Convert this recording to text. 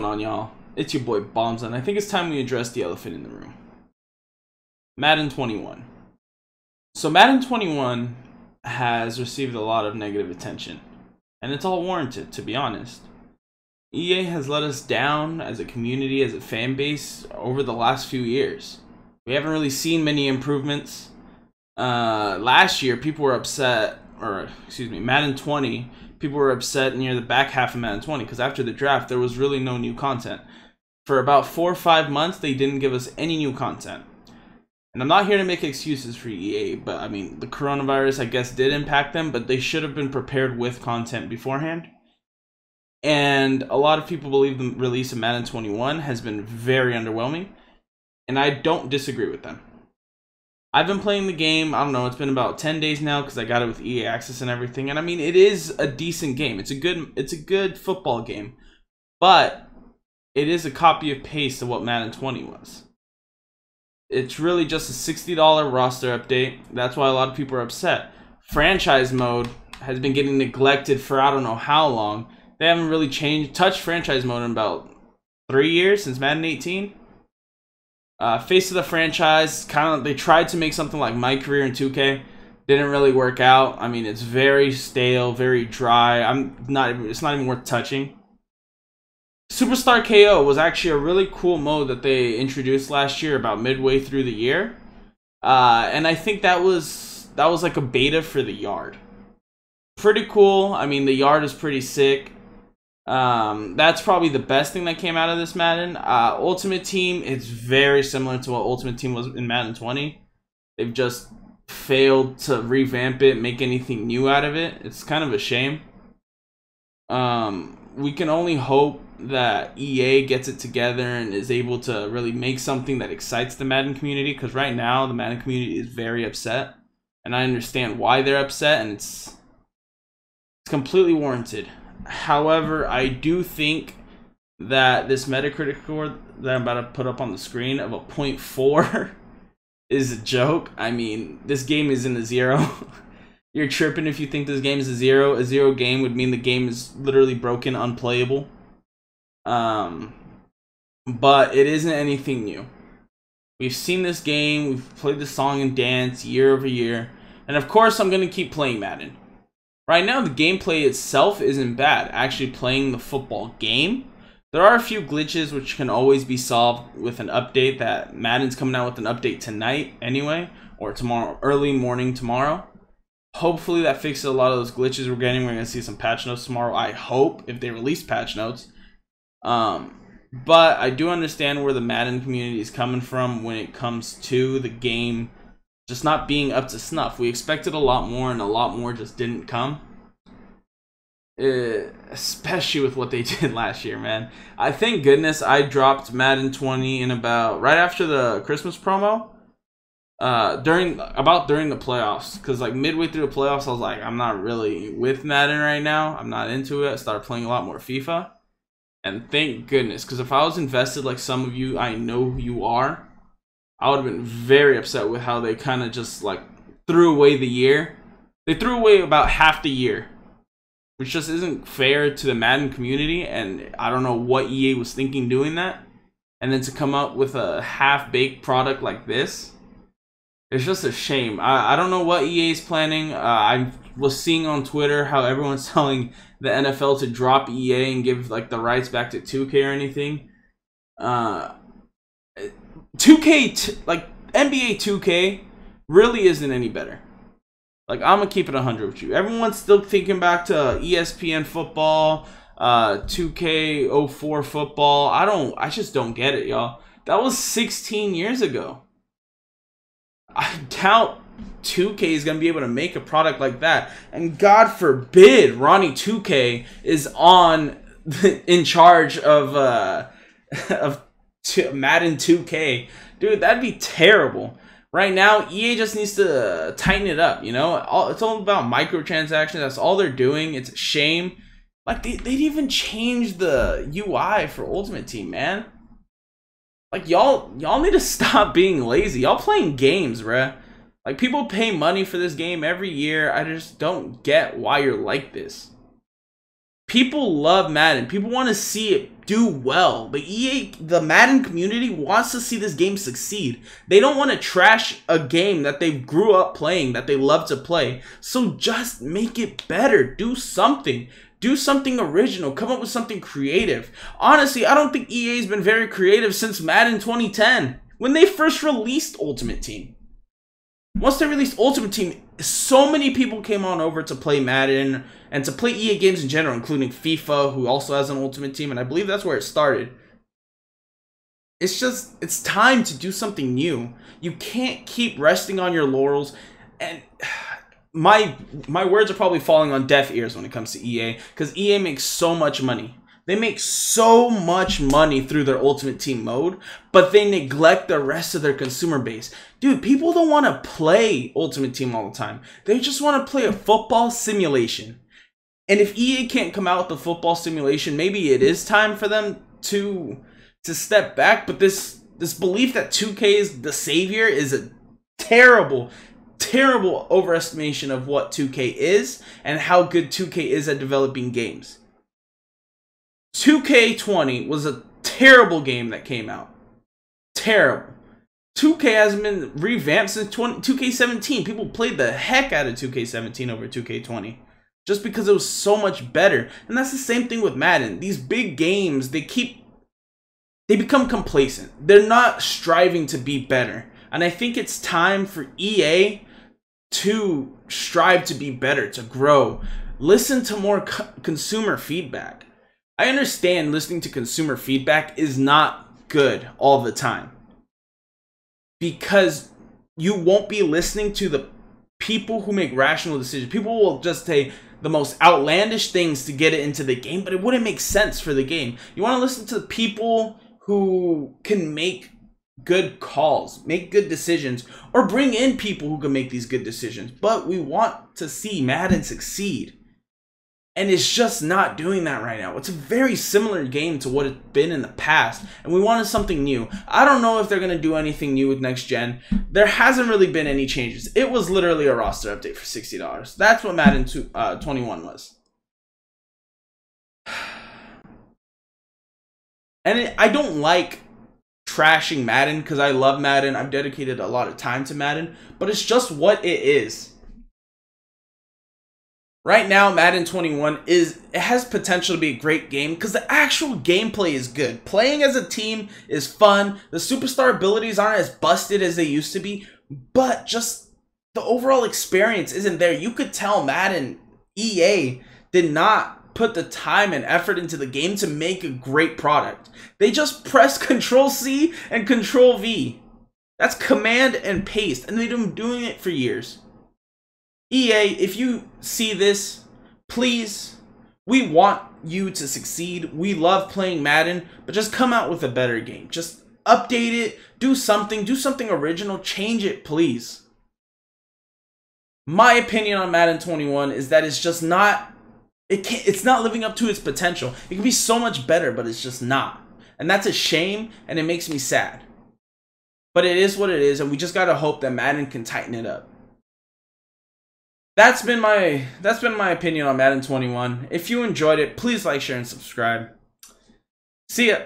on, y'all? It's your boy Bombs, and I think it's time we address the elephant in the room. Madden 21. So Madden 21 has received a lot of negative attention, and it's all warranted, to be honest. EA has let us down as a community, as a fan base, over the last few years. We haven't really seen many improvements. Last year, people were upset, Madden 20, people were upset near the back half of Madden 20, because after the draft, there was really no new content. For about 4 or 5 months, they didn't give us any new content. And I'm not here to make excuses for EA, but I mean, the coronavirus, I guess, did impact them, but they should have been prepared with content beforehand. And a lot of people believe the release of Madden 21 has been very underwhelming, and I don't disagree with them. I've been playing the game, I don't know, it's been about 10 days now because I got it with EA Access and everything, and I mean, it is a decent game. It's a good football game, but it is a copy of paste of what Madden 20 was. It's really just a $60 roster update. That's why a lot of people are upset. Franchise mode has been getting neglected for I don't know how long. They haven't really touched franchise mode in about 3 years, since Madden 18. Face of the franchise, they tried to make something like My Career in 2K. Didn't really work out. I mean, it's very stale, very dry. It's not even worth touching. Superstar KO was actually a really cool mode that they introduced last year, about midway through the year. And I think that was like a beta for the yard. Pretty cool. I mean, the yard is pretty sick. That's probably the best thing that came out of this Madden. Ultimate Team, it's very similar to what Ultimate Team was in Madden 20. They've just failed to revamp it, make anything new out of it. It's kind of a shame. We can only hope that EA gets it together and is able to really make something that excites the Madden community, because right now the Madden community is very upset, and I understand why they're upset, and it's completely warranted. However, I do think that this Metacritic score that I'm about to put up on the screen of a 0.4 is a joke. I mean, this game isn't a 0. You're tripping if you think this game is a 0. A 0 game would mean the game is literally broken, unplayable. But it isn't anything new. We've seen this game, we've played the song and dance year over year, and of course I'm going to keep playing Madden. Right now the gameplay itself isn't bad, actually playing the football game. There are a few glitches which can always be solved with an update. That Madden's coming out with an update tonight anyway, or tomorrow, early morning tomorrow. Hopefully that fixes a lot of those glitches we're getting. We're going to see some patch notes tomorrow, I hope, if they release patch notes. But I do understand where the Madden community is coming from when it comes to the game just not being up to snuff. We expected a lot more, and a lot more just didn't come. Especially with what they did last year, man. I thank goodness I dropped Madden 20 in about right after the Christmas promo. During the playoffs, because like midway through the playoffs I was like, I'm not really with Madden right now, I'm not into it. I started playing a lot more FIFA, and thank goodness, because if I was invested like some of you I know you are, I would have been very upset with how they kind of just like threw away the year. They threw away about half the year, which just isn't fair to the Madden community, and I don't know what EA was thinking doing that. And then to come up with a half-baked product like this, it's just a shame. I don't know what EA is planning. I was seeing on Twitter how everyone's telling the NFL to drop EA and give like the rights back to 2K or anything. 2K, like NBA 2K, really isn't any better. Like, I'm gonna keep it 100 with you. Everyone's still thinking back to ESPN football, 2K04 football. I just don't get it, y'all. That was 16 years ago. I doubt 2K is going to be able to make a product like that. And God forbid Ronnie 2K is in charge of Madden 2K. Dude, that'd be terrible. Right now, EA just needs to tighten it up, you know? It's all about microtransactions. That's all they're doing. It's a shame. Like, they'd even change the UI for Ultimate Team, man. Like, y'all need to stop being lazy. Y'all playing games, bruh. Like, people pay money for this game every year. I just don't get why you're like this. People love Madden. People want to see it do well. The Madden community wants to see this game succeed. They don't want to trash a game that they grew up playing, that they love to play. So just make it better. Do something. Do something original. Come up with something creative. Honestly, I don't think EA's been very creative since Madden 2010, when they first released Ultimate Team. Once they released Ultimate Team, so many people came on over to play Madden and to play EA games in general, including FIFA, who also has an Ultimate Team, and I believe that's where it started. It's time to do something new. You can't keep resting on your laurels, and my words are probably falling on deaf ears when it comes to EA, because EA makes so much money. They make so much money through their Ultimate Team mode, but they neglect the rest of their consumer base. Dude, people don't want to play Ultimate Team all the time. They just want to play a football simulation. And if EA can't come out with a football simulation, maybe it is time for them to step back. But this belief that 2K is the savior is a terrible overestimation of what 2K is and how good 2K is at developing games. 2K20 was a terrible game that came out. Terrible. 2K hasn't been revamped since 2K17. People played the heck out of 2K17 over 2K20 just because it was so much better. And that's the same thing with Madden. These big games, they become complacent. They're not striving to be better. And I think it's time for EA to strive to be better, to grow. Listen to more consumer feedback. I understand listening to consumer feedback is not good all the time, because you won't be listening to the people who make rational decisions. People will just say the most outlandish things to get it into the game, but it wouldn't make sense for the game. You want to listen to the people who can make good calls, make good decisions, or bring in people who can make these good decisions. But we want to see Madden succeed. And it's just not doing that right now. It's a very similar game to what it's been in the past, and we wanted something new. I don't know if they're going to do anything new with next gen. There hasn't really been any changes. It was literally a roster update for $60. That's what Madden 21 was. And I don't like trashing Madden because I love Madden. I've dedicated a lot of time to Madden, but it's just what it is. Right now, Madden 21 has potential to be a great game because the actual gameplay is good. Playing as a team is fun. The superstar abilities aren't as busted as they used to be, but just the overall experience isn't there. You could tell Madden, EA, did not put the time and effort into the game to make a great product. They just press Control-C and Control-V. That's command and paste, and they've been doing it for years. EA, if you see this, please, we want you to succeed. We love playing Madden, but just come out with a better game. Just update it, do something original, change it, please. My opinion on Madden 21 is that it's just not, it's not living up to its potential. It can be so much better, but it's just not. And that's a shame, and it makes me sad. But it is what it is, and we just gotta hope that Madden can tighten it up. That's been my opinion on Madden 21. If you enjoyed it, please like, share, and subscribe. See ya.